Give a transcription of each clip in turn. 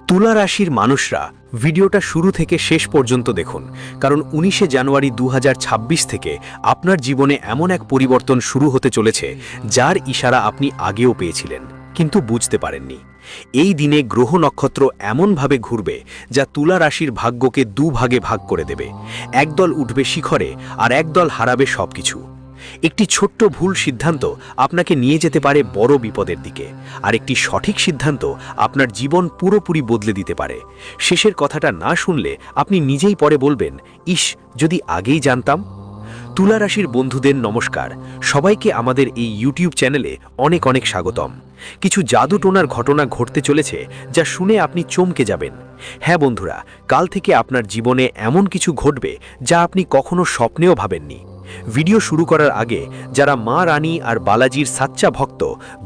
তুলা রাশির মানুষরা ভিডিওটা শুরু থেকে শেষ পর্যন্ত দেখুন, কারণ 19শে জানুয়ারি 2026 থেকে আপনার জীবনে এমন এক পরিবর্তন শুরু হতে চলেছে যার ইশারা আপনি আগেও পেয়েছিলেন কিন্তু বুঝতে পারেননি। এই দিনে গ্রহ নক্ষত্র এমনভাবে ঘুরবে যা তুলা রাশির ভাগ্যকে দুভাগে ভাগ করে দেবে। একদল উঠবে শিখরে আর একদল হারাবে সবকিছু। একটি ছোট্ট ভুল সিদ্ধান্ত আপনাকে নিয়ে যেতে পারে বড় বিপদের দিকে, আর একটি সঠিক সিদ্ধান্ত আপনার জীবন পুরোপুরি বদলে দিতে পারে। শেষের কথাটা না শুনলে আপনি নিজেই পরে বলবেন, ইস, যদি আগেই জানতাম। তুলা রাশির বন্ধুদের নমস্কার। সবাইকে আমাদের এই ইউটিউব চ্যানেলে অনেক অনেক স্বাগতম। কিছু জাদুটোনার ঘটনা ঘটতে চলেছে যা শুনে আপনি চমকে যাবেন। হ্যাঁ বন্ধুরা, কাল থেকে আপনার জীবনে এমন কিছু ঘটবে যা আপনি কখনো স্বপ্নেও ভাবেননি। ভিডিও শুরু করার আগে যারা মা রানী আর বালাজির সাচ্চা ভক্ত,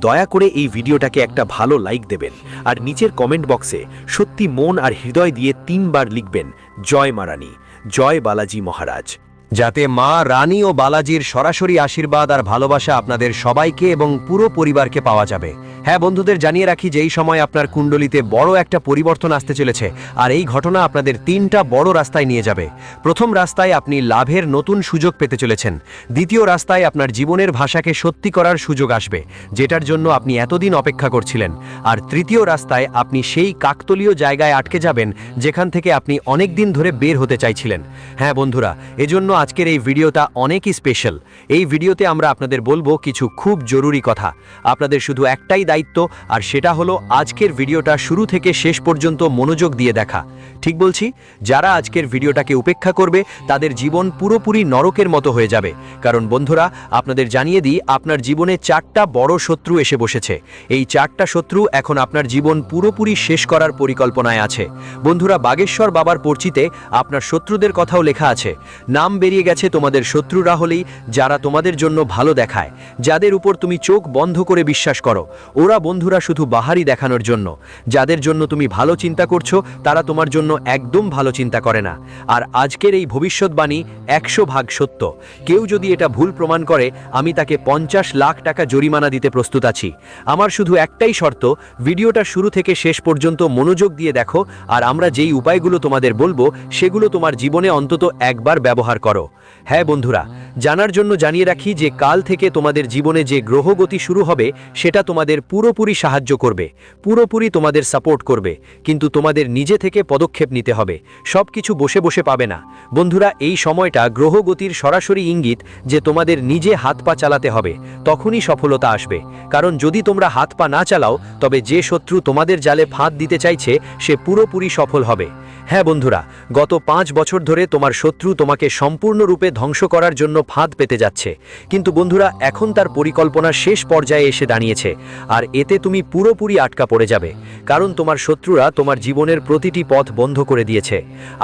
দয়া করে এই ভিডিওটাকে একটা ভালো লাইক দেবেন আর নিচের কমেন্ট বক্সে সত্যি মন আর হৃদয় দিয়ে 3 বার লিখবেন, জয় মা রানী, জয় বালাজি মহারাজ, যাতে মা রানী ও বালাজির সরাসরি আশীর্বাদ আর ভালোবাসা আপনাদের সবাইকে এবং পুরো পরিবারকে পাওয়া যাবে। হ্যাঁ বন্ধুদের, জানিয়ে রাখি যে এই সময় আপনার কুণ্ডলিতে বড় একটা পরিবর্তন আসতে চলেছে, আর এই ঘটনা আপনাদের 3টা বড় রাস্তায় নিয়ে যাবে। প্রথম রাস্তায় আপনি লাভের নতুন সুযোগ পেতে চলেছেন। দ্বিতীয় রাস্তায় আপনার জীবনের ভাষাকে সত্যি করার সুযোগ আসবে, যেটার জন্য আপনি এতদিন অপেক্ষা করছিলেন। আর তৃতীয় রাস্তায় আপনি সেই কাকতলীয় জায়গায় আটকে যাবেন যেখান থেকে আপনি অনেক দিন ধরে বের হতে চাইছিলেন। হ্যাঁ বন্ধুরা, এজন্য আজকের এই ভিডিওটা অনেকই স্পেশাল। এই ভিডিওতে আমরা আপনাদের বলবো কিছু খুব জরুরি কথা। আপনাদের শুধু একটাই দায়িত্ব, আর সেটা হলো আজকের ভিডিওটা শুরু থেকে শেষ পর্যন্ত মনোযোগ দিয়ে দেখা। ঠিক বলছি, যারা আজকের ভিডিওটাকে উপেক্ষা করবে তাদের জীবন পুরোপুরি নরকের মতো হয়ে যাবে। কারণ বন্ধুরা, আপনাদের জানিয়ে দিই, আপনার জীবনে 4টা বড় শত্রু এসে বসেছে। এই 4টা শত্রু এখন আপনার জীবন পুরোপুরি শেষ করার পরিকল্পনায় আছে। বন্ধুরা, বাগেশ্বর বাবার পরিচিতে আপনার শত্রুদের কথাও লেখা আছে। নাম বেরিয়ে গেছে তোমাদের শত্রুরা হলেই যারা তোমাদের জন্য ভালো দেখায়, যাদের উপর তুমি চোখ বন্ধ করে বিশ্বাস করো। ওরা বন্ধুরা শুধু বাহারি দেখানোর জন্য। যাদের জন্য তুমি ভালো চিন্তা করছো তারা তোমার জন্য একদম ভালো চিন্তা করে না। আর আজকের এই ভবিষ্যৎবাণী 100% সত্য। কেউ যদি এটা ভুল প্রমাণ করে, আমি তাকে 50 লাখ টাকা জরিমানা দিতে প্রস্তুত আছি। আমার শুধু একটাই শর্ত, ভিডিওটা শুরু থেকে শেষ পর্যন্ত মনোযোগ দিয়ে দেখো, আর আমরা যেই উপায়গুলো তোমাদের বলবো সেগুলো তোমার জীবনে অন্তত একবার ব্যবহার করো। হ্যাঁ বন্ধুরা, জানার জন্য জানিয়ে রাখি যে কাল থেকে তোমাদের জীবনে যে গ্রহগতি শুরু হবে সেটা তোমাদের পুরোপুরি সাহায্য করবে, পুরোপুরি তোমাদের সাপোর্ট করবে। কিন্তু তোমাদের নিজে থেকে পদক্ষেপ নিতে হবে, সব কিছু বসে বসে পাবে না। বন্ধুরা, এই সময়টা গ্রহগতির সরাসরি ইঙ্গিত যে তোমাদের নিজে হাত পা চালাতে হবে, তখনই সফলতা আসবে। কারণ যদি তোমরা হাত পা না চালাও, তবে যে শত্রু তোমাদের জালে ফাঁদ দিতে চাইছে সে পুরোপুরি সফল হবে। হ্যাঁ বন্ধুরা, গত 5 বছর ধরে তোমার শত্রু তোমাকে সম্পূর্ণরূপে ধ্বংস করার জন্য ফাঁদ পেতে যাচ্ছে। কিন্তু বন্ধুরা, এখন তার পরিকল্পনা শেষ পর্যায়ে এসে দাঁড়িয়েছে, আর এতে তুমি পুরোপুরি আটকা পড়ে যাবে। কারণ তোমার শত্রুরা তোমার জীবনের প্রতিটি পথ বন্ধ করে দিয়েছে।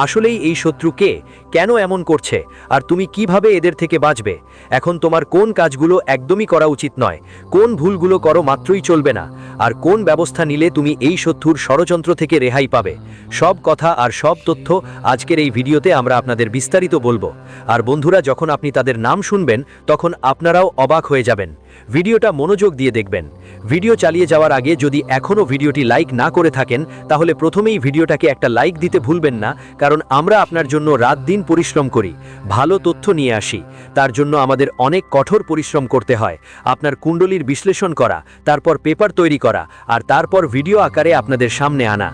আসলেই এই শত্রু কে, কেন এমন করছে, আর তুমি কিভাবে এদের থেকে বাঁচবে? এখন তোমার কোন কাজগুলো একদমই করা উচিত নয়, কোন ভুলগুলো করো মাত্রই চলবে না, আর কোন ব্যবস্থা নিলে তুমি এই শত্রুর ষড়যন্ত্র থেকে রেহাই পাবে, সব কথা আর সব তথ্য আজকের এই ভিডিওতে আমরা আপনাদের বিস্তারিত বলবো। আর বন্ধুরা, যখন আপনি তাদের নাম শুনবেন তখন আপনারাও অবাক হয়ে যাবেন। ভিডিওটা মনোযোগ দিয়ে দেখবেন। ভিডিও চালিয়ে যাওয়ার আগে যদি এখনও ভিডিওটি লাইক না করে থাকেন তাহলে প্রথমেই ভিডিওটাকে একটা লাইক দিতে ভুলবেন না, কারণ আমরা আপনার জন্য রাত দিন পরিশ্রম করি, ভালো তথ্য নিয়ে আসি। তার জন্য আমাদের অনেক কঠোর পরিশ্রম করতে হয়। আপনার কুণ্ডলীর বিশ্লেষণ করা, তারপর পেপার তৈরি করা, আর তারপর ভিডিও আকারে আপনাদের সামনে আনা।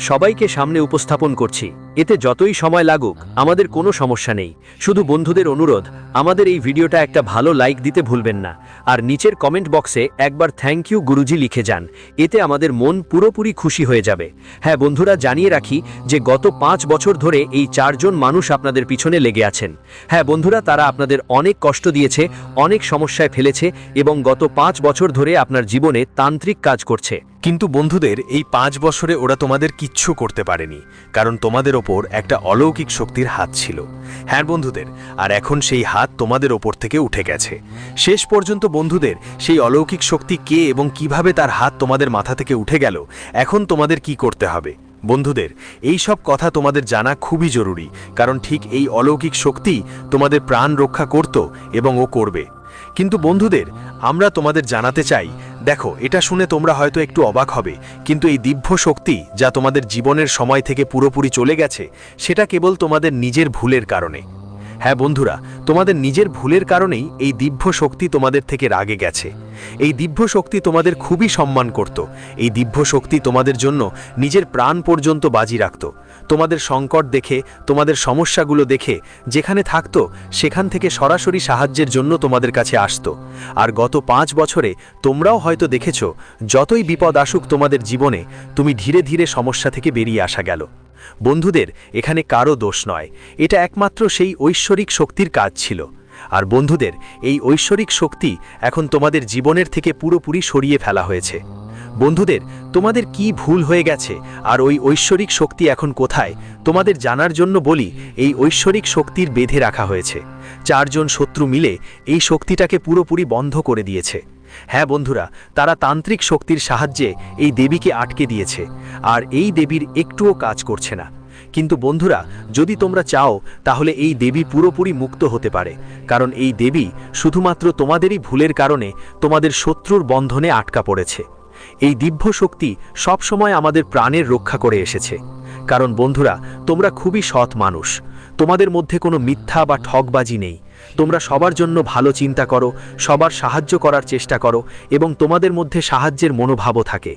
সবাইকে সামনে উপস্থাপন করছি। এতে যতই সময় লাগুক আমাদের কোনো সমস্যা নেই। শুধু বন্ধুদের অনুরোধ, আমাদের এই ভিডিওটা একটা ভালো লাইক দিতে ভুলবেন না, আর নিচের কমেন্ট বক্সে একবার থ্যাংক ইউ গুরুজি লিখে যান। এতে আমাদের মন পুরোপুরি খুশি হয়ে যাবে। হ্যাঁ বন্ধুরা, জানিয়ে রাখি যে গত 5 বছর ধরে এই 4 জন মানুষ আপনাদের পিছনে লেগে আছেন। হ্যাঁ বন্ধুরা, তারা আপনাদের অনেক কষ্ট দিয়েছে, অনেক সমস্যায় ফেলেছে, এবং গত 5 বছর ধরে আপনার জীবনে তান্ত্রিক কাজ করছে। কিন্তু বন্ধুদের, এই 5 বছরে ওরা তোমাদের কিচ্ছু করতে পারেনি, কারণ তোমাদের ওপর একটা অলৌকিক শক্তির হাত ছিল। হ্যাঁ বন্ধুদের, আর এখন সেই হাত তোমাদের ওপর থেকে উঠে গেছে। শেষ পর্যন্ত বন্ধুদের, সেই অলৌকিক শক্তি কে এবং কিভাবে তার হাত তোমাদের মাথা থেকে উঠে গেল, এখন তোমাদের কি করতে হবে? বন্ধুদের, এই সব কথা তোমাদের জানা খুবই জরুরি, কারণ ঠিক এই অলৌকিক শক্তি তোমাদের প্রাণ রক্ষা করত এবং ও করবে। কিন্তু বন্ধুদের, আমরা তোমাদের জানাতে চাই দেখো, এটা শুনে তোমরা হয়তো একটু অবাক হবে, কিন্তু এই দিব্য শক্তি যা তোমাদের জীবনের সময় থেকে পুরোপুরি চলে গেছে, সেটা কেবল তোমাদের নিজের ভুলের কারণে। হ্যাঁ বন্ধুরা, তোমাদের নিজের ভুলের কারণেই এই দিব্য শক্তি তোমাদের থেকে রাগে গেছে। এই দিব্য শক্তি তোমাদের খুবই সম্মান করত। এই দিব্য শক্তি তোমাদের জন্য নিজের প্রাণ পর্যন্ত বাজি রাখত। তোমাদের সংকট দেখে, তোমাদের সমস্যাগুলো দেখে যেখানে থাকতো সেখান থেকে সরাসরি সাহায্যের জন্য তোমাদের কাছে আসতো। আর গত 5 বছরে তোমরাও হয়তো দেখেছো, যতই বিপদ আসুক তোমাদের জীবনে, তুমি ধীরে ধীরে সমস্যা থেকে বেরিয়ে আসা গেল। বন্ধুদের, এখানে কারো দোষ নয়, এটা একমাত্র সেই ঐশ্বরিক শক্তির কাজ ছিল। আর বন্ধুদের, এই ঐশ্বরিক শক্তি এখন তোমাদের জীবনের থেকে পুরোপুরি সরিয়ে ফেলা হয়েছে। বন্ধুদের, তোমাদের কি ভুল হয়ে গেছে আর ওই ঐশ্বরিক শক্তি এখন কোথায় তোমাদের জানার জন্য বলি, এই ঐশ্বরিক শক্তির বেঁধে রাখা হয়েছে। 4 জন শত্রু মিলে এই শক্তিটাকে পুরোপুরি বন্ধ করে দিয়েছে। হ্যাঁ বন্ধুরা, তারা তান্ত্রিক শক্তির সাহায্যে এই দেবীকে আটকে দিয়েছে, আর এই দেবীর একটুও কাজ করছে না। কিন্তু বন্ধুরা, যদি তোমরা চাও তাহলে এই দেবী পুরোপুরি মুক্ত হতে পারে, কারণ এই দেবী শুধুমাত্র তোমাদেরই ভুলের কারণে তোমাদের শত্রুর বন্ধনে আটকা পড়েছে। এই দিব্য শক্তি সবসময় আমাদের প্রাণের রক্ষা করে এসেছে, কারণ বন্ধুরা, তোমরা খুবই সৎ মানুষ। তোমাদের মধ্যে কোনো মিথ্যা বা ঠকবাজি নেই। তোমরা সবার জন্য ভালো চিন্তা করো, সবার সাহায্য করার চেষ্টা করো, এবং তোমাদের মধ্যে সাহায্যের মনোভাবও থাকে।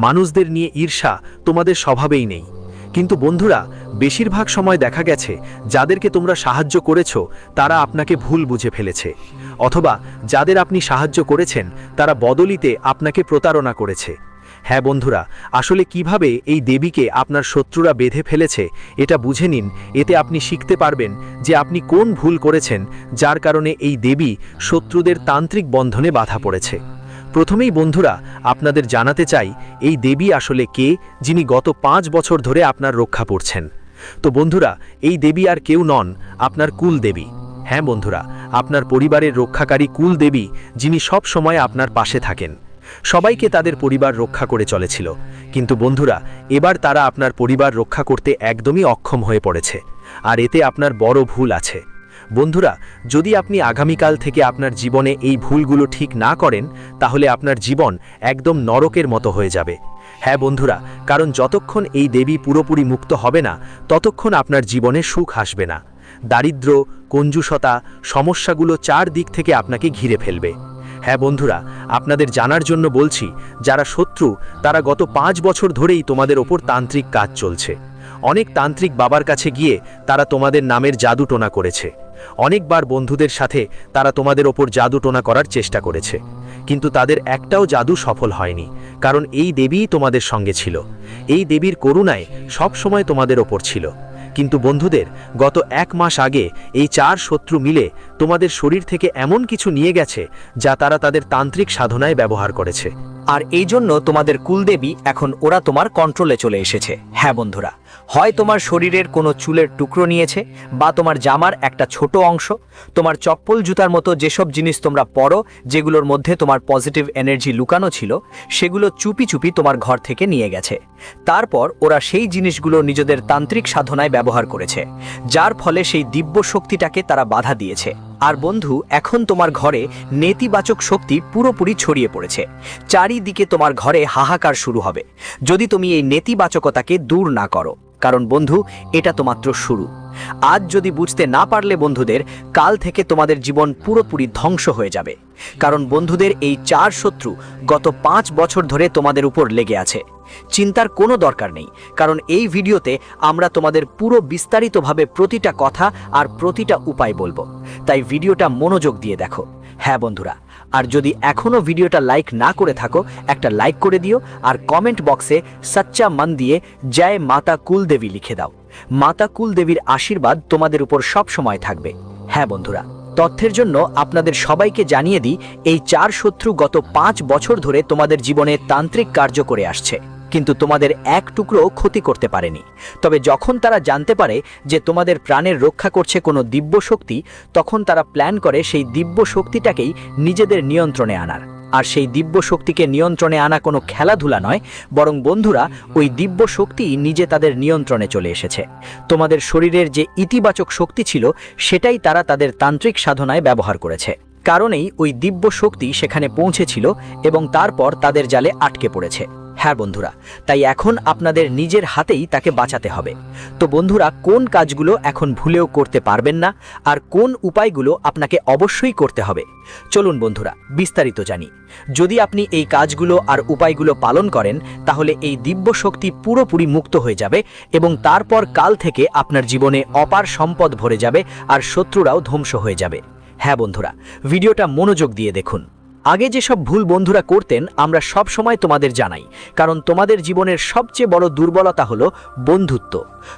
মানুষদের নিয়ে ঈর্ষা তোমাদের স্বভাবেই নেই। কিন্তু বন্ধুরা, বেশিরভাগ সময় দেখা গেছে যাদেরকে তোমরা সাহায্য করেছো তারা আপনাকে ভুল বুঝে ফেলেছে, অথবা যাদের আপনি সাহায্য করেছেন তারা বদলিতে আপনাকে প্রতারণা করেছে। হ্যাঁ বন্ধুরা, আসলে কিভাবে এই দেবীকে আপনার শত্রুরা বেঁধে ফেলেছে এটা বুঝে নিন। এতে আপনি শিখতে পারবেন যে আপনি কোন ভুল করেছেন, যার কারণে এই দেবী শত্রুদের তান্ত্রিক বন্ধনে বাধা পড়েছে। প্রথমেই বন্ধুরা, আপনাদের জানাতে চাই এই দেবী আসলে কে, যিনি গত 5 বছর ধরে আপনার রক্ষা করছেন। তো বন্ধুরা, এই দেবী আর কেউ নন, আপনার কুল দেবী। হ্যাঁ বন্ধুরা, আপনার পরিবারের রক্ষাকারী কুল দেবী, যিনি সব সময় আপনার পাশে থাকেন। সবাইকে তাদের পরিবার রক্ষা করে চলেছিল, কিন্তু বন্ধুরা, এবার তারা আপনার পরিবার রক্ষা করতে একদমই অক্ষম হয়ে পড়েছে, আর এতে আপনার বড় ভুল আছে। বন্ধুরা, যদি আপনি আগামীকাল থেকে আপনার জীবনে এই ভুলগুলো ঠিক না করেন, তাহলে আপনার জীবন একদম নরকের মতো হয়ে যাবে। হ্যাঁ বন্ধুরা, কারণ যতক্ষণ এই দেবী পুরোপুরি মুক্ত হবে না, ততক্ষণ আপনার জীবনে সুখ আসবে না। দারিদ্র্য, কঞ্জুসতা, সমস্যাগুলো 4 দিক থেকে আপনাকে ঘিরে ফেলবে। হ্যাঁ বন্ধুরা, আপনাদের জানার জন্য বলছি, যারা শত্রু তারা গত 5 বছর ধরেই তোমাদের ওপর তান্ত্রিক কাজ চলছে। অনেক তান্ত্রিক বাবার কাছে গিয়ে তারা তোমাদের নামের জাদুটোনা করেছে। অনেকবার বন্ধুদের সাথে তারা তোমাদের ওপর জাদুটোনা করার চেষ্টা করেছে, কিন্তু তাদের একটাও জাদু সফল হয়নি, কারণ এই দেবীই তোমাদের সঙ্গে ছিল। এই দেবীর করুণায় সব সময় তোমাদের ওপর ছিল। কিন্তু বন্ধুদের, গত 1 মাস আগে এই 4 শত্রু মিলে তোমাদের শরীর থেকে এমন কিছু নিয়ে গেছে যা তারা তাদের তান্ত্রিক সাধনায় ব্যবহার করেছে। আর এই জন্য তোমাদের কুলদেবী এখন ওরা তোমার কন্ট্রোলে চলে এসেছে। হ্যাঁ বন্ধুরা, হয় তোমার শরীরের কোনো চুলের টুকরো নিয়েছে, বা তোমার জামার একটা ছোট অংশ, তোমার চপ্পল জুতার মতো যেসব জিনিস তোমরা পরো, যেগুলোর মধ্যে তোমার পজিটিভ এনার্জি লুকানো ছিল, সেগুলো চুপি চুপি তোমার ঘর থেকে নিয়ে গেছে। তারপর ওরা সেই জিনিসগুলো নিজেদের তান্ত্রিক সাধনায় ব্যবহার করেছে, যার ফলে সেই দিব্য শক্তিটাকে তারা বাধা দিয়েছে। আর বন্ধু, এখন তোমার ঘরে নেতিবাচক শক্তি পুরোপুরি ছড়িয়ে পড়েছে। চারিদিকে তোমার ঘরে হাহাকার শুরু হবে যদি তুমি এই নেতিবাচকতাকে দূর না করো। কারণ বন্ধু, এটা তো মাত্র শুরু। আজ যদি বুঝতে না পারলে বন্ধুদের, কাল থেকে তোমাদের জীবন পুরোপুরি ধ্বংস হয়ে যাবে। কারণ বন্ধুদের, এই 4 শত্রু গত 5 বছর ধরে তোমাদের উপর লেগে আছে। চিন্তার কোনো দরকার নেই, কারণ এই ভিডিওতে আমরা তোমাদের পুরো বিস্তারিতভাবে প্রতিটা কথা আর প্রতিটা উপায় বলবো। তাই ভিডিওটা মনোযোগ দিয়ে দেখো। হ্যাঁ বন্ধুরা, আর যদি এখনো ভিডিওটা লাইক না করে থাকো, একটা লাইক করে দিও, আর কমেন্ট বক্সে সচ্চা মন দিয়ে জয় মাতা কুলদেবী লিখে দাও। মাতা কুলদেবীর আশীর্বাদ তোমাদের উপর সব সময় থাকবে। হ্যাঁ বন্ধুরা, তথ্যের জন্য আপনাদের সবাইকে জানিয়ে দিই, এই 4 শত্রু গত 5 বছর ধরে তোমাদের জীবনে তান্ত্রিক কার্য করে আসছে, কিন্তু তোমাদের এক টুকরো ক্ষতি করতে পারেনি। তবে যখন তারা জানতে পারে যে তোমাদের প্রাণের রক্ষা করছে কোনো দিব্য শক্তি, তখন তারা প্ল্যান করে সেই দিব্য শক্তিটাকেই নিজেদের নিয়ন্ত্রণে আনার। আর সেই দিব্য শক্তিকে নিয়ন্ত্রণে আনা কোনো খেলাধুলা নয়, বরং বন্ধুরা, ওই দিব্য শক্তি নিজে তাদের নিয়ন্ত্রণে চলে এসেছে। তোমাদের শরীরের যে ইতিবাচক শক্তি ছিল, সেটাই তারা তাদের তান্ত্রিক সাধনায় ব্যবহার করেছে। কারণেই ওই দিব্য শক্তি সেখানে পৌঁছেছিল এবং তারপর তাদের জালে আটকে পড়েছে। হ্যাঁ বন্ধুরা, তাই এখন আপনাদের নিজের হাতেই তাকে বাঁচাতে হবে। তো বন্ধুরা, কোন কাজগুলো এখন ভুলেও করতে পারবেন না আর কোন উপায়গুলো আপনাকে অবশ্যই করতে হবে, চলুন বন্ধুরা বিস্তারিত জানি। যদি আপনি এই কাজগুলো আর উপায়গুলো পালন করেন তাহলে এই দিব্য শক্তি পুরোপুরি মুক্ত হয়ে যাবে এবং তারপর কাল থেকে আপনার জীবনে অপার সম্পদ ভরে যাবে আর শত্রুরাও ধ্বংস হয়ে যাবে। হ্যাঁ বন্ধুরা, ভিডিওটা মনোযোগ দিয়ে দেখুন। আগে যেসব ভুল বন্ধুরা করতেন আমরা সব সময় তোমাদের জানাই, কারণ তোমাদের জীবনের সবচেয়ে বড় দুর্বলতা হলো বন্ধুত্ব।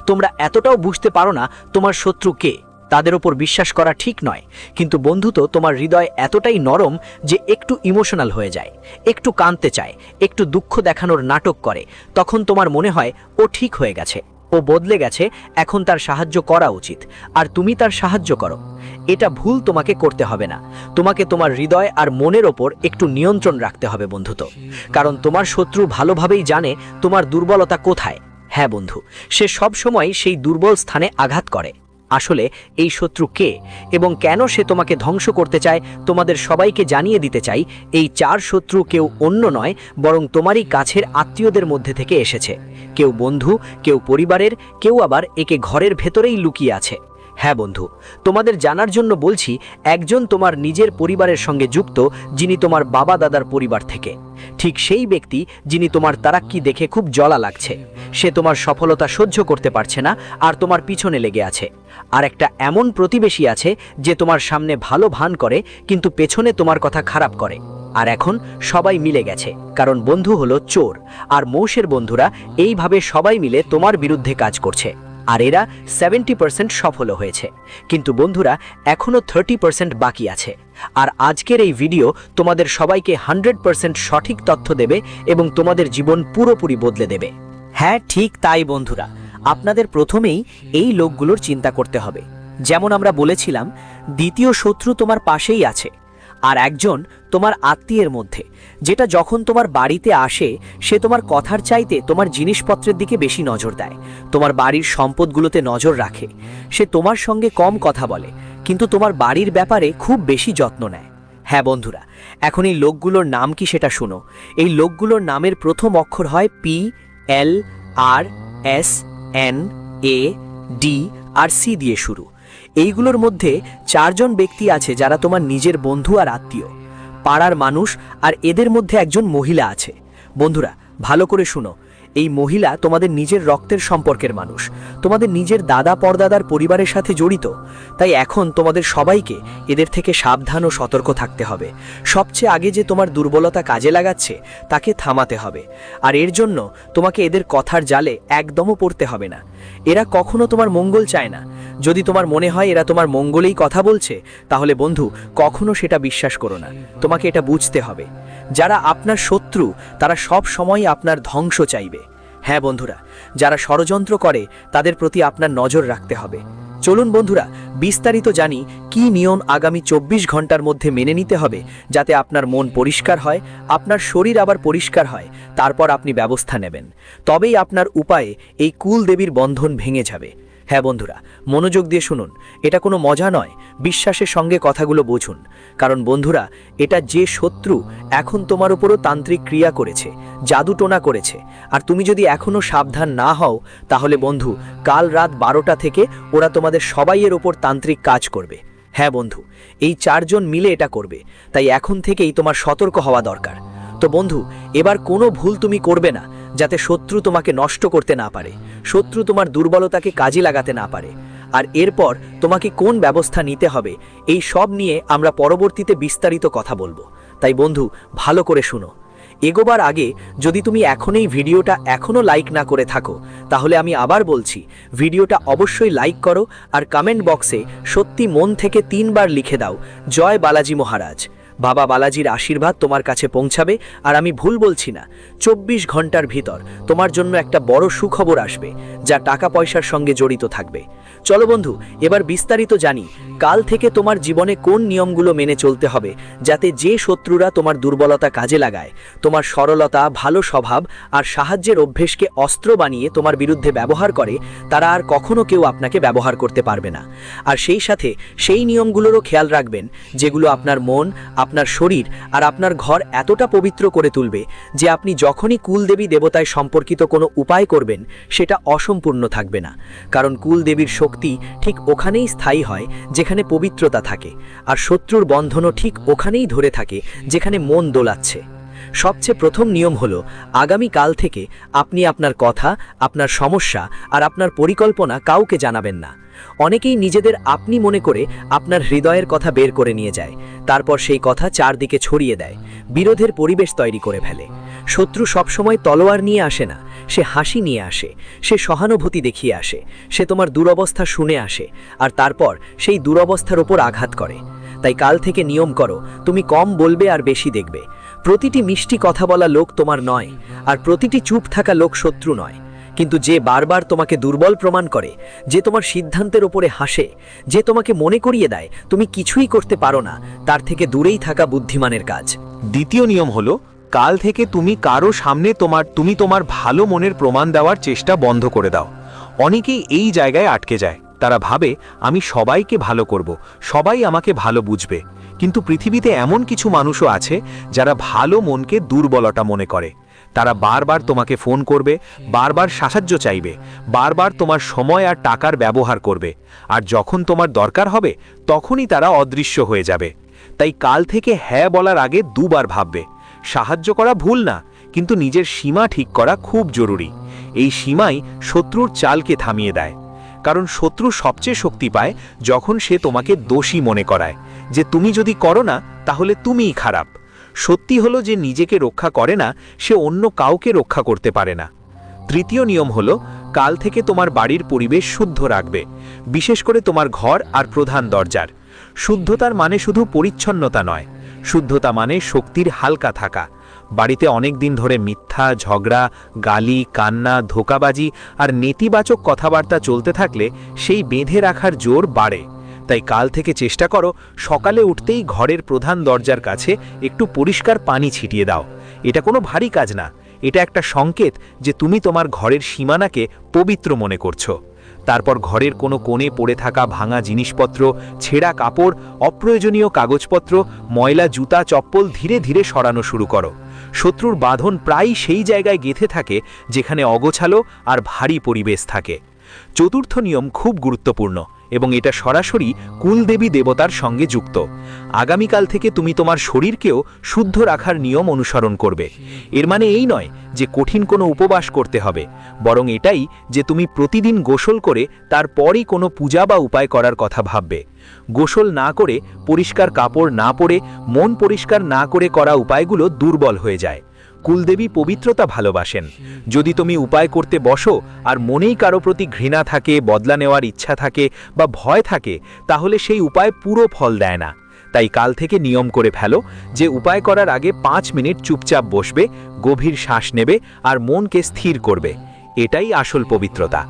তোমরা এতটাও বুঝতে পারো না তোমার শত্রু কে, তাদের ওপর বিশ্বাস করা ঠিক নয়। কিন্তু বন্ধুত্ব তোমার হৃদয় এতটাই নরম যে একটু ইমোশনাল হয়ে যায়, একটু কাঁদতে চায়, একটু দুঃখ দেখানোর নাটক করে। তখন তোমার মনে হয় ও ঠিক হয়ে গেছে, ও বদলে গেছে, এখন তার সাহায্য করা উচিত, আর তুমি তার সাহায্য করো। এটা ভুল তোমাকে করতে হবে না। তোমাকে তোমার হৃদয় আর মনের ওপর একটু নিয়ন্ত্রণ রাখতে হবে বন্ধুত্ব, কারণ তোমার শত্রু ভালোভাবেই জানে তোমার দুর্বলতা কোথায়। হ্যাঁ বন্ধু, সে সব সময় সেই দুর্বল স্থানে আঘাত করে। আসলে এই শত্রু কে এবং কেন সে তোমাকে ধ্বংস করতে চায় তোমাদের সবাইকে জানিয়ে দিতে চাই। এই 4 শত্রু কেউ অন্য নয়, বরং তোমারই কাছের আত্মীয়দের মধ্যে থেকে এসেছে। কেউ বন্ধু, কেউ পরিবারের, কেউ আবার একে ঘরের ভেতরেই লুকিয়ে আছে। হ্যাঁ বন্ধু, তোমাদের জানার জন্য বলছি, একজন তোমার নিজের পরিবারের সঙ্গে যুক্ত, যিনি তোমার বাবা দাদার পরিবার থেকে। ঠিক সেই ব্যক্তি যিনি তোমার তারাক্কি দেখে খুব জ্বলা লাগছে। সে তোমার সফলতা সহ্য করতে পারছে না আর তোমার পিছনে লেগে আছে। আর একটা এমন প্রতিবেশী আছে যে তোমার সামনে ভালো ভান করে কিন্তু পেছনে তোমার কথা খারাপ করে। আর এখন সবাই মিলে গেছে, কারণ বন্ধু হলো চোর, আর মৌসের বন্ধুরা এইভাবে সবাই মিলে তোমার বিরুদ্ধে কাজ করছে। আর এরা 70% সফল হয়েছে, কিন্তু বন্ধুরা এখনো 30% বাকি আছে। আর আজকের এই ভিডিও তোমাদের সবাইকে 100% সঠিক তথ্য দেবে এবং তোমাদের জীবন পুরোপুরি বদলে দেবে। হ্যাঁ ঠিক তাই বন্ধুরা, আপনাদের প্রথমেই এই লোকগুলোর চিন্তা করতে হবে। যেমন আমরা বলেছিলাম, দ্বিতীয় শত্রু তোমার পাশেই আছে, আর একজন তোমার আত্মীয়ের মধ্যে, যেটা যখন তোমার বাড়িতে আসে সে তোমার কথার চাইতে তোমার জিনিসপত্রের দিকে বেশি নজর দেয়, তোমার বাড়ির সম্পদগুলোতে নজর রাখে। সে তোমার সঙ্গে কম কথা বলে কিন্তু তোমার বাড়ির ব্যাপারে খুব বেশি যত্ন নেয়। হ্যাঁ বন্ধুরা, এখন এই লোকগুলোর নাম কি সেটা শুনো। এই লোকগুলোর নামের প্রথম অক্ষর হয় PLRSNAD আর C দিয়ে শুরু। এইগুলোর মধ্যে 4 জন ব্যক্তি আছে যারা তোমার নিজের বন্ধু আর আত্মীয়, পাড়ার মানুষ, আর এদের মধ্যে একজন মহিলা আছে। বন্ধুরা ভালো করে শুনো, এই মহিলা তোমাদের নিজের রক্তের সম্পর্কের মানুষ, তোমাদের নিজের দাদা পরদাদার পরিবারের সাথে জড়িত। তাই এখন তোমাদের সবাইকে এদের থেকে সাবধান ও সতর্ক থাকতে হবে। সবচেয়ে আগে যে তোমার দুর্বলতা কাজে লাগাচ্ছে তাকে থামাতে হবে, আর এর জন্য তোমাকে এদের কথার জালে একদমও পড়তে হবে না। এরা কখনো তোমার মঙ্গল চায় না। যদি তোমার মনে হয় এরা তোমার মঙ্গলেই কথা বলছে, তাহলে বন্ধু কখনো সেটা বিশ্বাস করো না। তোমাকে এটা বুঝতে হবে, যারা আপনার শত্রু তারা সব সময় আপনার ধ্বংস চাইবে। হ্যাঁ বন্ধুরা, যারা ষড়যন্ত্র করে তাদের প্রতি আপনার নজর রাখতে হবে। চলুন বন্ধুরা বিস্তারিত জানি কি নিয়ম আগামী 24 ঘন্টার মধ্যে মেনে নিতে হবে, যাতে আপনার মন পরিষ্কার হয়, আপনার শরীর আবার পরিষ্কার হয়। তারপর আপনি ব্যবস্থা নেবেন, তবেই আপনার উপায়ে এই কুল দেবীর বন্ধন ভেঙে যাবে। হ্যাঁ বন্ধুরা মনোযোগ দিয়ে শুনুন, এটা কোনো মজা নয়, বিশ্বাসের সঙ্গে কথাগুলো বুঝুন। কারণ বন্ধুরা, এটা যে শত্রু এখন তোমার উপরও তান্ত্রিক ক্রিয়া করেছে, জাদুটোনা করেছে, আর তুমি যদি এখনও সাবধান না হও তাহলে বন্ধু কাল রাত 12টা থেকে ওরা তোমাদের সবাইয়ের ওপর তান্ত্রিক কাজ করবে। হ্যাঁ বন্ধু, এই 4 জন মিলে এটা করবে, তাই এখন থেকেই তোমার সতর্ক হওয়া দরকার। তো বন্ধু এবার কোনো ভুল তুমি করবে না, যাতে শত্রু তোমাকে নষ্ট করতে না পারে, শত্রু তোমার দুর্বলতাকে কাজে লাগাতে না পারে। আর এরপর তোমাকে কোন ব্যবস্থা নিতে হবে এই সব নিয়ে আমরা পরবর্তীতে বিস্তারিত কথা বলবো। তাই বন্ধু ভালো করে শুনো। এগোবার আগে যদি তুমি এখন এই ভিডিওটা এখনও লাইক না করে থাকো, তাহলে আমি আবার বলছি, ভিডিওটা অবশ্যই লাইক করো আর কমেন্ট বক্সে সত্যি মন থেকে 3 বার লিখে দাও, জয় বালাজি মহারাজ। বাবা বালাজির আশীর্বাদ তোমার কাছে পৌঁছাবে, আর আমি ভুল বলছি না, 24 ঘন্টার ভিতর তোমার জন্য একটা বড় সুখবর আসবে, যা টাকা পয়সার সঙ্গে জড়িত থাকবে। চলো বন্ধু, এবার বিস্তারিত জানি কাল থেকে তোমার জীবনে কোন নিয়মগুলো মেনে চলতে হবে, যাতে যে শত্রুরা তোমার দুর্বলতা কাজে লাগায়, তোমার সরলতা, ভালো স্বভাব আর সাহায্যের অভ্যেসকে অস্ত্র বানিয়ে তোমার বিরুদ্ধে ব্যবহার করে, তারা আর কখনো কেউ আপনাকে ব্যবহার করতে পারবে না। আর সেই সাথে সেই নিয়মগুলোরও খেয়াল রাখবেন যেগুলো আপনার মন, আপনার শরীর আর আপনার ঘর এতটা পবিত্র করে তুলবে যে আপনি যখনই কুলদেবী দেবতায় সম্পর্কিত কোনো উপায় করবেন সেটা অসম্পূর্ণ থাকবে না। কারণ কুলদেবীর শক্তি ঠিক ওখানেই স্থায়ী হয় যেখানে পবিত্রতা থাকে, আর শত্রুর বন্ধনও ঠিক ওখানেই ধরে থাকে যেখানে মন দোলাচ্ছে। সবচেয়ে প্রথম নিয়ম হলো, আগামী কাল থেকে আপনি আপনার কথা, আপনার সমস্যা আর আপনার পরিকল্পনা কাউকে জানাবেন না। অনেকেই নিজেদের আপনি মনে করে আপনার হৃদয়ের কথা বের করে নিয়ে যায়, তারপর সেই কথা চারদিকে ছড়িয়ে দেয়, বিরোধের পরিবেশ তৈরি করে ফেলে। শত্রু সবসময় তলোয়ার নিয়ে আসে না, সে হাসি নিয়ে আসে, সে সহানুভূতি দেখিয়ে আসে, সে তোমার দুরবস্থা শুনে আসে আর তারপর সেই দুরবস্থার ওপর আঘাত করে। তাই কাল থেকে নিয়ম করো, তুমি কম বলবে আর বেশি দেখবে। প্রতিটি মিষ্টি কথা বলা লোক তোমার নয়, আর প্রতিটি চুপ থাকা লোক শত্রু নয়। কিন্তু যে বারবার তোমাকে দুর্বল প্রমাণ করে, যে তোমার সিদ্ধান্তের ওপরে হাসে, যে তোমাকে মনে করিয়ে দেয় তুমি কিছুই করতে পারো না, তার থেকে দূরেই থাকা বুদ্ধিমানের কাজ। দ্বিতীয় নিয়ম হলো, কাল থেকে তুমি কারো সামনে তোমার ভালো মনের প্রমাণ দেওয়ার চেষ্টা বন্ধ করে দাও। অনেকেই এই জায়গায় আটকে যায়, তারা ভাবে আমি সবাইকে ভালো করব, সবাই আমাকে ভালো বুঝবে। কিন্তু পৃথিবীতে এমন কিছু মানুষও আছে যারা ভালো মনকে দুর্বলতা মনে করে। তারা বারবার তোমাকে ফোন করবে, বারবার সাহায্য চাইবে, বারবার তোমার সময় আর টাকার ব্যবহার করবে, আর যখন তোমার দরকার হবে তখনই তারা অদৃশ্য হয়ে যাবে। তাই কাল থেকে হ্যাঁ বলার আগে দুবার ভাববে। সাহায্য করা ভুল না, কিন্তু নিজের সীমা ঠিক করা খুব জরুরি। এই সীমাই শত্রুর চালকে থামিয়ে দেয়। কারণ শত্রু সবচেয়ে শক্তি পায় যখন সে তোমাকে দোষী মনে করায়, যে তুমি যদি করো না তাহলে তুমিই খারাপ। সত্যি হলো যে নিজেকে রক্ষা করে না, সে অন্য কাউকে রক্ষা করতে পারে না। তৃতীয় নিয়ম হলো, কাল থেকে তোমার বাড়ির পরিবেশ শুদ্ধ রাখবে, বিশেষ করে তোমার ঘর আর প্রধান দরজার। শুদ্ধতার মানে শুধু পরিচ্ছন্নতা নয়, শুদ্ধতা মানে শক্তির হালকা থাকা। বাড়িতে অনেক দিন ধরে মিথ্যা, ঝগড়া, গালি, কান্না, ধোঁকাবাজি আর নেতিবাচক কথাবার্তা চলতে থাকলে সেই বেঁধে রাখার জোর বাড়ে। তাই কাল থেকে চেষ্টা করো, সকালে উঠতেই ঘরের প্রধান দরজার কাছে একটু পরিষ্কার পানি ছিটিয়ে দাও। এটা কোনো ভারী কাজ না, এটা একটা সংকেত যে তুমি তোমার ঘরের সীমানাকে পবিত্র মনে করছো। তারপর ঘরের কোনো কোণে পড়ে থাকা ভাঙা জিনিসপত্র, ছেঁড়া কাপড়, অপ্রয়োজনীয় কাগজপত্র, ময়লা জুতা, চপ্পল ধীরে ধীরে সরানো শুরু করো। শত্রুর বাঁধন প্রায়ই সেই জায়গায় গেঁথে থাকে যেখানে অগোছালো আর ভারী পরিবেশ থাকে। চতুর্থ নিয়ম খুব গুরুত্বপূর্ণ এবং এটা সরাসরি কুলদেবী দেবতার সঙ্গে যুক্ত। আগামীকাল থেকে তুমি তোমার শরীরকেও শুদ্ধ রাখার নিয়ম অনুসরণ করবে। এর মানে এই নয় যে কঠিন কোনো উপবাস করতে হবে, বরং এটাই যে তুমি প্রতিদিন গোসল করে তারপরই কোনো পূজা বা উপায় করার কথা ভাববে। গোসল না করে, পরিষ্কার কাপড় না পরে, মন পরিষ্কার না করে করা উপায়গুলো দুর্বল হয়ে যায়। কুলদেবী পবিত্রতা ভালোবাসেন। যদি তুমি উপায় করতে বসো আর মনেই কারো প্রতি ঘৃণা থাকে, বদলা নেওয়ার ইচ্ছা থাকে বা ভয় থাকে, তাহলে সেই উপায় পুরো ফল দেয় না। তাই কাল থেকে নিয়ম করে ফেলো যে উপায় করার আগে 5 মিনিট চুপচাপ বসবে, গভীর শ্বাস নেবে আর মনকে স্থির করবে। এটাই আসল পবিত্রতা।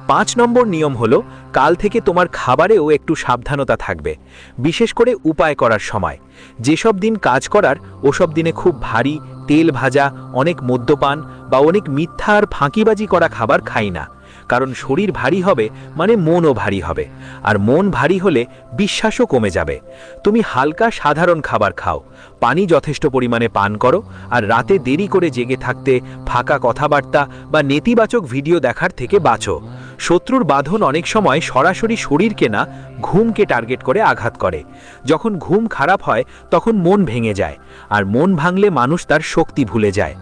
5 নম্বর নিয়ম হলো, কাল থেকে তোমার খাবারেও একটু সাবধানতা থাকবে, বিশেষ করে উপায় করার সময়। যেসব দিন কাজ করার, ওসব দিনে খুব ভারী, তেল ভাজা, অনেক মদ্যপান বা অনেক মিথ্যা আর ফাঁকিবাজি করা খাবার খাই না। কারণ শরীর ভারী হবে মানে মনও ভারী হবে, আর মন ভারী হলে বিশ্বাসও কমে যাবে। তুমি হালকা সাধারণ খাবার খাও, পানি যথেষ্ট পরিমাণে পান করো, আর রাতে দেরি করে জেগে থাকতে, ফাঁকা কথাবার্তা বা নেতিবাচক ভিডিও দেখার থেকে বাঁচো। শত্রুর বাঁধন অনেক সময় সরাসরি শরীরকে না, ঘুমকে টার্গেট করে আঘাত করে। যখন ঘুম খারাপ হয় তখন মন ভেঙে যায়, আর মন ভাঙলে মানুষ তার শক্তি ভুলে যায়।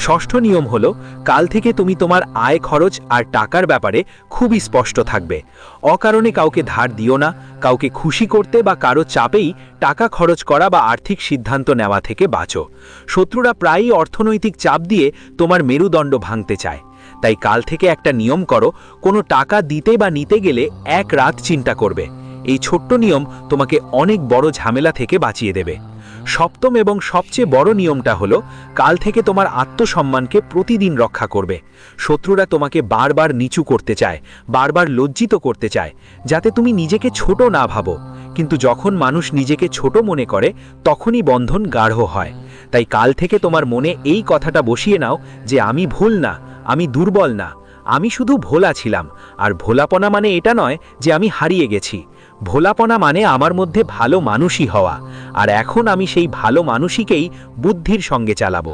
ষষ্ঠ নিয়ম হলো, কাল থেকে তুমি তোমার আয় খরচ আর টাকার ব্যাপারে খুবই স্পষ্ট থাকবে। অকারণে কাউকে ধার দিও না, কাউকে খুশি করতে বা কারো চাপেই টাকা খরচ করা বা আর্থিক সিদ্ধান্ত নেওয়া থেকে বাঁচো। শত্রুরা প্রায়ই অর্থনৈতিক চাপ দিয়ে তোমার মেরুদণ্ড ভাঙতে চায়। তাই কাল থেকে একটা নিয়ম করো, কোনো টাকা দিতে বা নিতে গেলে 1 রাত চিন্তা করবে। এই ছোট্ট নিয়ম তোমাকে অনেক বড় ঝামেলা থেকে বাঁচিয়ে দেবে। সপ্তম এবং সবচেয়ে বড় নিয়মটা হলো কাল থেকে তোমার আত্মসম্মানকে প্রতিদিন রক্ষা করবে। শত্রুরা তোমাকে বারবার নিচু করতে চায়, বারবার লজ্জিত করতে চায়, যাতে তুমি নিজেকে ছোট না ভাবো। কিন্তু যখন মানুষ নিজেকে ছোট মনে করে তখনই বন্ধন গাঢ় হয়। তাই কাল থেকে তোমার মনে এই কথাটা বসিয়ে নাও যে আমি ভুল না, আমি দুর্বল না, আমি শুধু ভোলা ছিলাম। আর ভোলাপনা মানে এটা নয় যে আমি হারিয়ে গেছি। ভোলাপনা মানে আমার মধ্যে ভালো মানুষই হওয়া, আর এখন আমি সেই ভালো মানুষইকেই বুদ্ধির সঙ্গে চালাবো।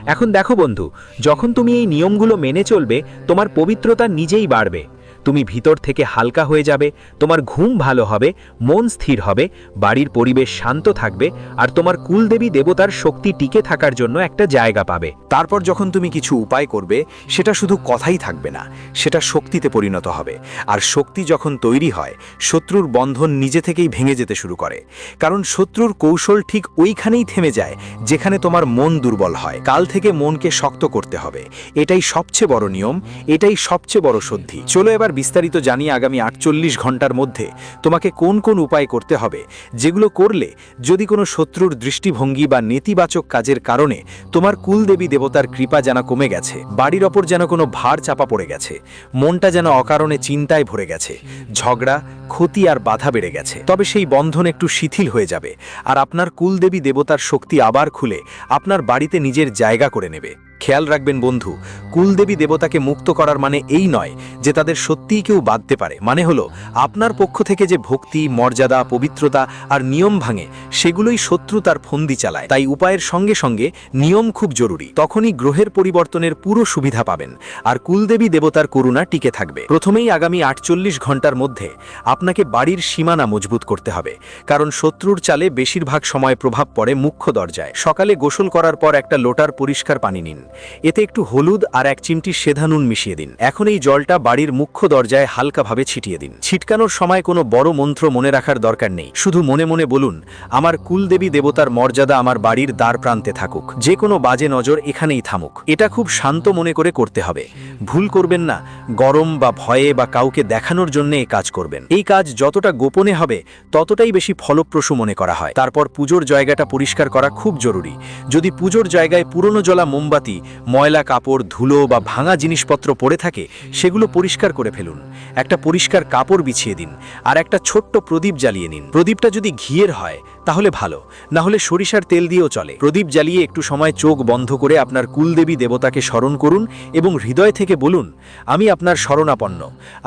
এখন দেখো বন্ধু, যখন তুমি এই নিয়মগুলো মেনে চলবে, তোমার পবিত্রতা নিজেই বাড়বে। তুমি ভিতর থেকে হালকা হয়ে যাবে, তোমার ঘুম ভালো হবে, মন স্থির হবে, বাড়ির পরিবেশ শান্ত থাকবে, আর তোমার কুলদেবী দেবতার শক্তি টিকে থাকার জন্য একটা জায়গা পাবে। তারপর যখন তুমি কিছু উপায় করবে, সেটা শুধু কথাই থাকবে না, সেটা শক্তিতে পরিণত হবে। আর শক্তি যখন তৈরি হয়, শত্রুর বন্ধন নিজে থেকেই ভেঙে যেতে শুরু করে। কারণ শত্রুর কৌশল ঠিক ওইখানেই থেমে যায় যেখানে তোমার মন দুর্বল হয়। কাল থেকে মনকে শক্ত করতে হবে, এটাই সবচেয়ে বড় নিয়ম, এটাই সবচেয়ে বড় শুদ্ধি। চলো এবার বিস্তারিত জানিয়ে আগামী 48 ঘন্টার মধ্যে তোমাকে কোন কোন উপায় করতে হবে, যেগুলো করলে যদি কোনো শত্রুর দৃষ্টিভঙ্গি বা নেতিবাচক কাজের কারণে তোমার কুলদেবী দেবতার কৃপা যেন কমে গেছে, বাড়ির ওপর যেন কোনো ভার চাপা পড়ে গেছে, মনটা যেন অকারণে চিন্তায় ভরে গেছে, ঝগড়া, ক্ষতি আর বাধা বেড়ে গেছে, তবে সেই বন্ধন একটু শিথিল হয়ে যাবে আর আপনার কুলদেবী দেবতার শক্তি আবার খুলে আপনার বাড়িতে নিজের জায়গা করে নেবে। খেয়াল রাখবেন বন্ধু, কুলদেবী দেবতাকে মুক্ত করার মানে এই নয় যে তাদের সত্যিই কেউ বাঁধতে পারে। মানে হলো আপনার পক্ষ থেকে যে ভক্তি, মর্যাদা, পবিত্রতা আর নিয়ম ভাঙে, সেগুলোই শত্রু তার ফন্দি চালায়। তাই উপায়ের সঙ্গে সঙ্গে নিয়ম খুব জরুরি। তখনই গ্রহের পরিবর্তনের পুরো সুবিধা পাবেন আর কুলদেবী দেবতার করুণা টিকে থাকবে। প্রথমেই আগামী 48 ঘন্টার মধ্যে আপনাকে বাড়ির সীমানা মজবুত করতে হবে, কারণ শত্রুর চালে বেশিরভাগ সময় প্রভাব পড়ে মুখ্য দরজায়। সকালে গোসল করার পর একটা লোটার পরিষ্কার পানি নিন, এতে একটু হলুদ আর 1 চিমটি সেধা নুন মিশিয়ে দিন। এখন এই জলটা বাড়ির মুখ্য দরজায় হালকাভাবে ছিটিয়ে দিন। ছিটকানোর সময় কোনো বড় মন্ত্র মনে রাখার দরকার নেই, শুধু মনে মনে বলুন, আমার কুলদেবী দেবতার মর্যাদা আমার বাড়ির দ্বার প্রান্তে থাকুক, যে কোনো বাজে নজর এখানেই থামুক। এটা খুব শান্ত মনে করে করতে হবে, ভুল করবেন না, গরম বা ভয়ে বা কাউকে দেখানোর জন্য এই কাজ করবেন। এই কাজ যতটা গোপনে হবে ততটাই বেশি ফলপ্রসূ মনে করা হয়। তারপর পুজোর জায়গাটা পরিষ্কার করা খুব জরুরি। যদি পুজোর জায়গায় পুরনো জ্বলা মোমবাতি, ময়লা কাপড়, ধুলো বা ভাঙা জিনিসপত্র পড়ে থাকে, সেগুলো পরিষ্কার করে ফেলুন। একটা পরিষ্কার কাপড় বিছিয়ে দিন আর একটা ছোট্ট প্রদীপ জ্বালিয়ে নিন। প্রদীপটা যদি ঘিয়ের হয় তাহলে ভালো, না হলে সরিষার তেল দিয়েও চলে। প্রদীপ জ্বালিয়ে একটু সময় চোখ বন্ধ করে আপনার কুলদেবী দেবতাকে স্মরণ করুন এবং হৃদয় থেকে বলুন, আমি আপনার শরণাপন্ন,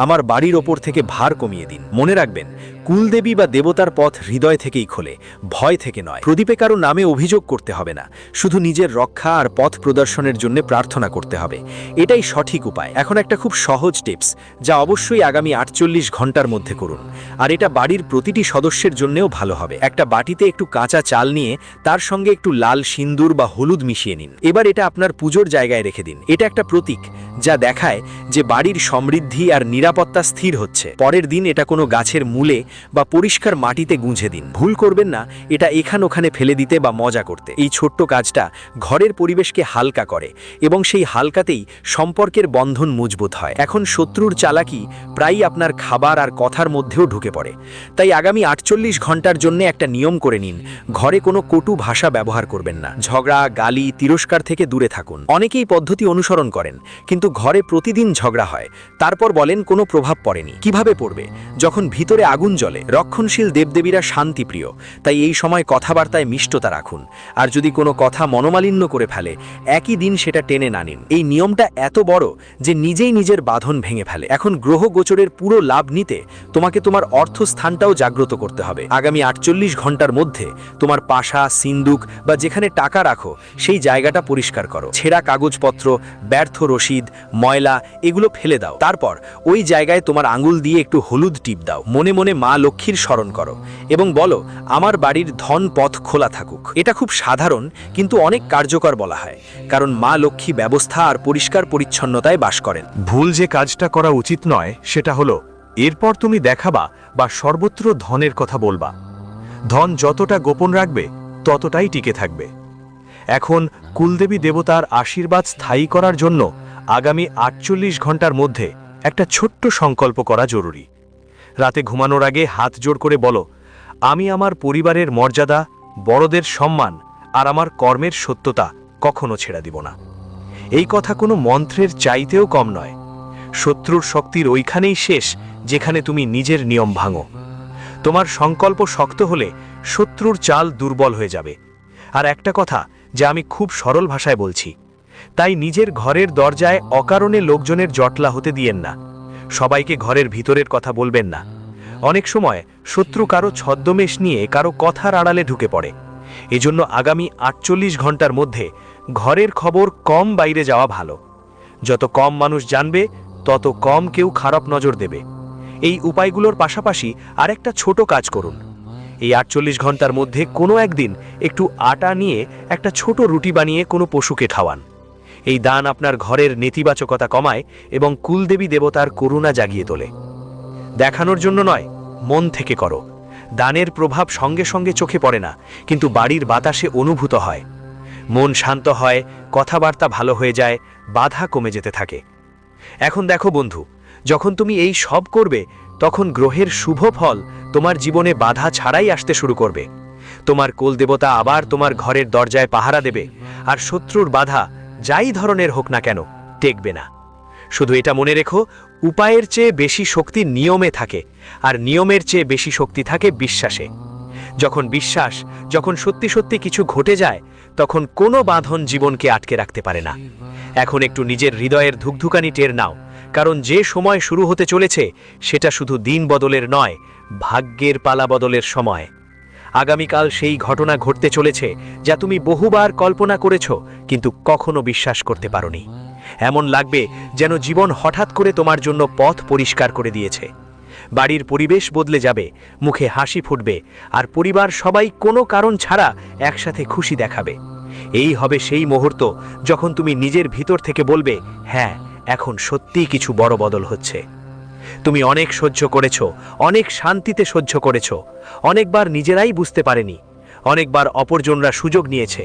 আমার বাড়ির ওপর থেকে ভার কমিয়ে দিন। মনে রাখবেন, কুলদেবী বা দেবতার পথ হৃদয় থেকেই খোলে, ভয় থেকে নয়। প্রদীপে কারো নামে অভিযোগ করতে হবে না, শুধু নিজের রক্ষা আর পথ প্রদর্শনের জন্য প্রার্থনা করতে হবে। এটাই সঠিক উপায়। এখন একটা খুব সহজ টিপস, যা অবশ্যই আগামী 48 ঘন্টার মধ্যে করুন, আর এটা বাড়ির প্রতিটি সদস্যের জন্যও ভালো হবে। একটা বাটিতে একটু কাঁচা চাল নিয়ে তার সঙ্গে একটু লাল সিন্দুর বা হলুদ মিশিয়ে নিন। এবার এটা আপনার পুজোর জায়গায় রেখে দিন। এটা একটা প্রতীক যা দেখায় যে বাড়ির সমৃদ্ধি আর নিরাপত্তা স্থির হচ্ছে। পরের দিন এটা কোনো গাছের মূলে বা পরিষ্কার মাটিতে গুঁজে দিন। ভুল করবেন না এটা এখান ওখানে ফেলে দিতে বা মজা করতে। এই ছোট্ট কাজটা ঘরের পরিবেশকে হালকা করে এবং সেই হালকাতেই সম্পর্কের বন্ধন মজবুত হয়। এখন শত্রুর চালাকি প্রায়ই আপনার খাবার আর কথার মধ্যেও ঢুকে পড়ে। তাই আগামী 48 ঘন্টার জন্য একটা নিয়ম করে নিন, ঘরে কোনো কটু ভাষা ব্যবহার করবেন না। ঝগড়া, গালি, তিরস্কার থেকে দূরে থাকুন। অনেকেই পদ্ধতি অনুসরণ করেন, কিন্তু ঘরে প্রতিদিন ঝগড়া হয়, তারপর বলেন কোনো প্রভাব পড়েনি। কিভাবে পড়বে? যখন ভিতরে আগুন জ্বলে। রক্ষণশীল দেবদেবীরা শান্তিপ্রিয়, তাই এই সময় কথাবার্তায় মিষ্টতা রাখুন। আর যদি কোনো কথা মনোমালিন্য করে ফেলে, একই দিন সেটা টেনে না নিন। এই নিয়মটা এত বড় যে নিজেই নিজের বাঁধন ভেঙে ফেলে। এখন গ্রহ গোচরের পুরো লাভ নিতে তোমাকে তোমার অর্থস্থানটাও জাগ্রত করতে হবে। আগামী 48 ঘন্টার মধ্যে তোমার পাশা, সিন্দুক বা যেখানে টাকা রাখো সেই জায়গাটা পরিষ্কার করো। ছেঁড়া কাগজপত্র, ব্যর্থ রসিদ, ময়লা এগুলো ফেলে দাও। তারপর ওই জায়গায় তোমার আঙুল দিয়ে একটু হলুদ টিপ দাও। মনে মনে মা লক্ষ্মীর স্মরণ করো এবং বলো, আমার বাড়ির ধন পথ খোলা থাকুক। এটা খুব সাধারণ কিন্তু অনেক কার্যকর বলা হয়, কারণ মা লক্ষ্মী ব্যবস্থা আর পরিষ্কার পরিচ্ছন্নতায় বাস করেন। ভুল যে কাজটা করা উচিত নয় সেটা হলো এরপর তুমি দেখাবা বা সর্বত্র ধনের কথা বলবা। ধন যতটা গোপন রাখবে ততটাই টিকে থাকবে। এখন কুলদেবী দেবতার আশীর্বাদ স্থায়ী করার জন্য আগামী 48 ঘন্টার মধ্যে একটা ছোট্ট সংকল্প করা জরুরি। রাতে ঘুমানোর আগে হাত জোড় করে বলো, আমি আমার পরিবারের মর্যাদা, বড়দের সম্মান আর আমার কর্মের সত্যতা কখনো ছেড়ে দিব না। এই কথা কোনো মন্ত্রের চাইতেও কম নয়। শত্রুর শক্তির ওইখানেই শেষ যেখানে তুমি নিজের নিয়ম ভাঙো। তোমার সংকল্প শক্ত হলে শত্রুর চাল দুর্বল হয়ে যাবে। আর একটা কথা যা আমি খুব সরল ভাষায় বলছি, তাই নিজের ঘরের দরজায় অকারণে লোকজনের জটলা হতে দিয়েন না। সবাইকে ঘরের ভিতরের কথা বলবেন না। অনেক সময় শত্রু কারো ছদ্মবেশ নিয়ে কারো কথার আড়ালে ঢুকে পড়ে। এজন্য আগামী 48 ঘন্টার মধ্যে ঘরের খবর কম বাইরে যাওয়া ভালো। যত কম মানুষ জানবে তত কম কেউ খারাপ নজর দেবে। এই উপায়গুলোর পাশাপাশি আরেকটা ছোট কাজ করুন। এই 48 ঘন্টার মধ্যে কোনো একদিন একটু আটা নিয়ে একটা ছোট রুটি বানিয়ে কোনো পশুকে খাওয়ান। এই দান আপনার ঘরের নেতিবাচকতা কমায় এবং কুলদেবী দেবতার করুণা জাগিয়ে তোলে। দেখানোর জন্য নয়, মন থেকে করো। দানের প্রভাব সঙ্গে সঙ্গে চোখে পড়ে না, কিন্তু বাড়ির বাতাসে অনুভূত হয়। মন শান্ত হয়, কথাবার্তা ভালো হয়ে যায়, বাধা কমে যেতে থাকে। এখন দেখো বন্ধু, যখন তুমি এই সব করবে তখন গ্রহের শুভ ফল তোমার জীবনে বাধা ছাড়াই আসতে শুরু করবে। তোমার কুলদেবতা আবার তোমার ঘরের দরজায় পাহারা দেবে, আর শত্রুর বাধা যাই ধরনের হোক না কেন টেকবে না। শুধু এটা মনে রেখো, উপায়ের চেয়ে বেশি শক্তি নিয়মে থাকে, আর নিয়মের চেয়ে বেশি শক্তি থাকে বিশ্বাসে। যখন সত্যি সত্যি কিছু ঘটে যায় তখন কোনো বাঁধন জীবনকে আটকে রাখতে পারে না। এখন একটু নিজের হৃদয়ের ধুকধুকানি টের নাও, কারণ যে সময় শুরু হতে চলেছে সেটা শুধু দিন বদলের নয়, ভাগ্যের পালা বদলের সময়। আগামীকাল সেই ঘটনা ঘটতে চলেছে যা তুমি বহুবার কল্পনা করেছ কিন্তু কখনো বিশ্বাস করতে পারোনি। এমন লাগবে যেন জীবন হঠাৎ করে তোমার জন্য পথ পরিষ্কার করে দিয়েছে। বাড়ির পরিবেশ বদলে যাবে, মুখে হাসি ফুটবে, আর পরিবার সবাই কোনো কারণ ছাড়া একসাথে খুশি দেখাবে। এই হবে সেই মুহূর্ত যখন তুমি নিজের ভিতর থেকে বলবে, হ্যাঁ, এখন সত্যিই কিছু বড় বদল হচ্ছে। তুমি অনেক সহ্য করেছ, অনেক শান্তিতে সহ্য করেছ, অনেকবার নিজেরাই বুঝতে পারেনি, অনেকবার অপরজনরা সুযোগ নিয়েছে।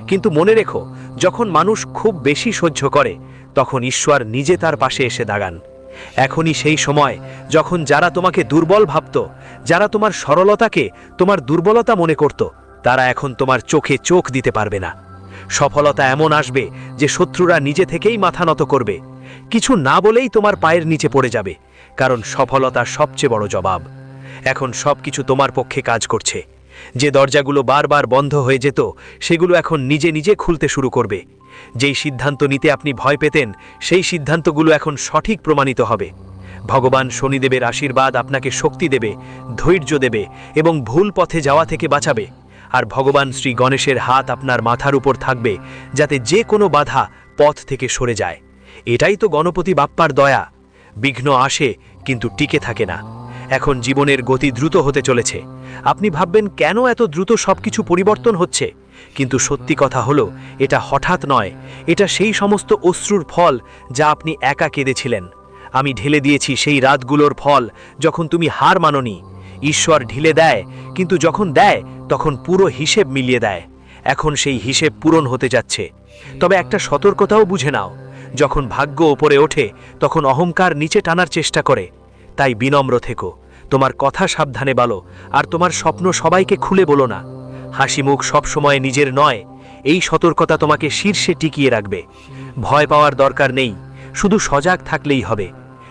কিন্তু মনে রেখো, যখন মানুষ খুব বেশি সহ্য করে তখন ঈশ্বর নিজে তার পাশে এসে দাঁড়ান। এখনই সেই সময় যখন যারা তোমাকে দুর্বল ভাবত, যারা তোমার সরলতাকে তোমার দুর্বলতা মনে করত, তারা এখন তোমার চোখে চোখ দিতে পারবে না। সফলতা এমন আসবে যে শত্রুরা নিজে থেকেই মাথা নত করবে, কিছু না বলেই তোমার পায়ের নিচে পড়ে যাবে, কারণ সফলতা সবচেয়ে বড় জবাব। এখন সবকিছু তোমার পক্ষে কাজ করছে। যে দরজাগুলো বারবার বন্ধ হয়ে যেত সেগুলো এখন নিজে নিজে খুলতে শুরু করবে। যেই সিদ্ধান্ত নিতে আপনি ভয় পেতেন সেই সিদ্ধান্তগুলো এখন সঠিক প্রমাণিত হবে। ভগবান শনিদেবের আশীর্বাদ আপনাকে শক্তি দেবে, ধৈর্য দেবে এবং ভুল পথে যাওয়া থেকে বাঁচাবে। আর ভগবান শ্রী গণেশের হাত আপনার মাথার উপর থাকবে যাতে যে কোনো বাধা পথ থেকে সরে যায়। এটাই তো গণপতি বাপ্পার দয়া। বিঘ্ন আসে কিন্তু টিকে থাকে না। এখন জীবনের গতি দ্রুত হতে চলেছে। আপনি ভাববেন কেন এত দ্রুত সবকিছু পরিবর্তন হচ্ছে, কিন্তু সত্যি কথা হলো এটা হঠাৎ নয়। এটা সেই সমস্ত অশ্রুর ফল যা আপনি একা কেঁদেছিলেন। আমি ঢেলে দিয়েছি সেই রাতগুলোর ফল যখন তুমি হার মানোনি। ঈশ্বর ঢিলে দেয়, কিন্তু যখন দেয় তখন পুরো হিসেব মিলিয়ে দেয়। এখন সেই হিসেব পূরণ হতে যাচ্ছে। তবে একটা সতর্কতাও বুঝে নাও, যখন ভাগ্য ওপরে ওঠে তখন অহংকার নিচে টানার চেষ্টা করে। তাই বিনম্র থেকো, তোমার কথা সাবধানে বলো, আর তোমার স্বপ্ন সবাইকে খুলে বলো না। হাসি মুখ সবসময় নিজের নয়, এই সতর্কতা তোমাকে শীর্ষে টিকিয়ে রাখবে। ভয় পাওয়ার দরকার নেই, শুধু সজাগ থাকলেই হবে।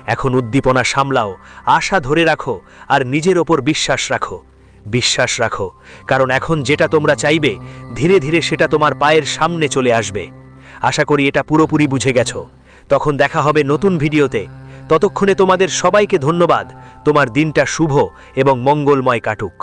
এখন উদ্দীপনা সামলাও, আশা ধরে রাখো, আর নিজের ওপর বিশ্বাস রাখো। বিশ্বাস রাখো, কারণ এখন যেটা তোমরা চাইবে ধীরে ধীরে সেটা তোমার পায়ের সামনে চলে আসবে। আশা করি এটা পুরোপুরি বুঝে গেছো। তখন দেখা হবে নতুন ভিডিওতে। ততক্ষণে তোমাদের সবাইকে ধন্যবাদ। তোমার দিনটা শুভ এবং মঙ্গলময় কাটুক।